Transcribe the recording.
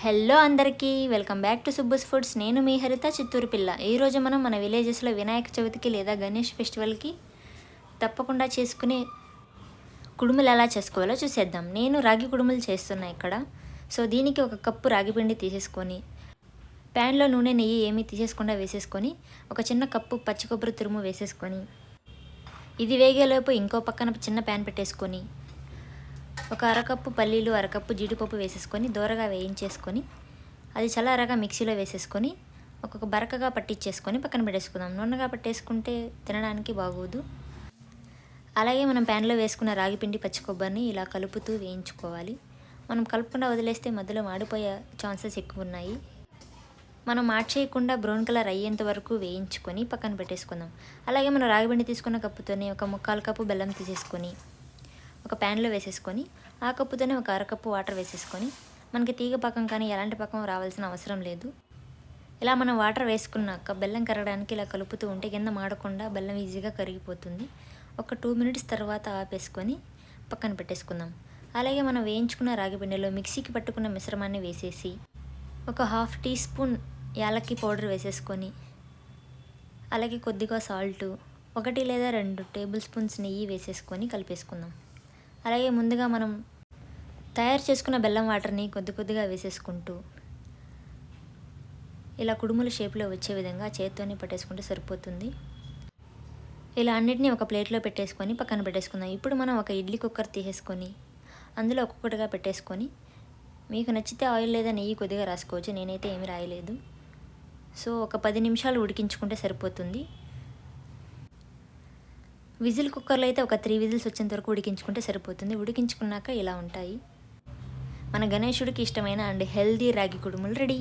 Hello అందరికీ welcome back to సుబ్బుస్ foods. నేను మీ హరిత చిత్తూరు పిల్ల. ఈరోజు మనం మన విలేజెస్లో వినాయక చవితికి లేదా గణేష్ ఫెస్టివల్కి తప్పకుండా చేసుకునే కుడుములు ఎలా చేసుకోవాలో చూసేద్దాం. నేను రాగి కుడుములు చేస్తున్నా ఇక్కడ. సో దీనికి ఒక కప్పు రాగి పిండి తీసేసుకొని ప్యాన్లో నూనె నెయ్యి ఏమీ తీసేసుకుండా వేసేసుకొని ఒక చిన్న కప్పు పచ్చి కొబ్బరి తురుము వేసేసుకొని ఇది వేగేలోపు ఇంకో పక్కన చిన్న ప్యాన్ పెట్టేసుకొని ఒక అరకప్పు పల్లీలు అరకప్పు జీడిపప్పు వేసేసుకొని దోరగా వేయించేసుకొని అది చల్లారగా మిక్సీలో వేసేసుకొని ఒక్కొక్క బరకగా పట్టించేసుకొని పక్కన పెట్టేసుకుందాం. నున్నగా పట్టేసుకుంటే తినడానికి బాగోదు. అలాగే మనం ప్యాన్లో వేసుకున్న రాగిపిండి పచ్చి కొబ్బరిని ఇలా కలుపుతూ వేయించుకోవాలి. మనం కలుపుకుండా వదిలేస్తే మధ్యలో మాడిపోయే ఛాన్సెస్ ఎక్కువ ఉన్నాయి. మనం మార్చేయకుండా బ్రౌన్ కలర్ అయ్యేంత వరకు వేయించుకొని పక్కన పెట్టేసుకుందాం. అలాగే మనం రాగిపిండి తీసుకున్న కప్పుతోనే ఒక 1/4 కప్పు బెల్లం తీసేసుకొని ఒక ప్యాన్లో వేసేసుకొని ఆ కప్పుతోనే ఒక అరకప్పు వాటర్ వేసేసుకొని మనకి తీగ పాకం కానీ ఎలాంటి పాకం రావాల్సిన అవసరం లేదు. ఇలా మనం వాటర్ వేసుకున్నాక బెల్లం కరగడానికి ఇలా కలుపుతూ ఉంటే కింద మాడకుండా బెల్లం ఈజీగా కరిగిపోతుంది. ఒక 2 మినిట్స్ తర్వాత ఆపేసుకొని పక్కన పెట్టేసుకుందాం. అలాగే మనం వేయించుకున్న రాగిపిండిలో మిక్సీకి పట్టుకున్న మిశ్రమాన్ని వేసేసి ఒక 1/2 టీ స్పూన్ యాలక్కి పౌడర్ వేసేసుకొని అలాగే కొద్దిగా సాల్టు 1 లేదా 2 టేబుల్ స్పూన్స్ నెయ్యి వేసేసుకొని కలిపేసుకుందాం. అలాగే ముందుగా మనం తయారు చేసుకున్న బెల్లం వాటర్ని కొద్దిగా వేసేసుకుంటూ ఇలా కుడుముల షేప్లో వచ్చే విధంగా చేత్తోనే పట్టేసుకుంటే సరిపోతుంది. ఇలా అన్నిటినీ ఒక ప్లేట్లో పెట్టేసుకొని పక్కన పెట్టేసుకుందాం. ఇప్పుడు మనం ఒక ఇడ్లీ కుక్కర్ తీసేసుకొని అందులో ఒక్కొక్కటిగా పెట్టేసుకొని మీకు నచ్చితే ఆయిల్ లేదా నెయ్యి కొద్దిగా రాసుకోవచ్చు. నేనైతే ఏమీ రాయలేదు. సో ఒక 10 నిమిషాలు ఉడికించుకుంటే సరిపోతుంది. విజిల్ కుక్కర్లో అయితే ఒక 3 విజిల్స్ వచ్చేంత వరకు ఉడికించుకుంటే సరిపోతుంది. ఉడికించుకున్నాక ఇలా ఉంటాయి మన గణేశుడికి ఇష్టమైన అండ్ హెల్దీ రాగి కుడుములు రెడీ.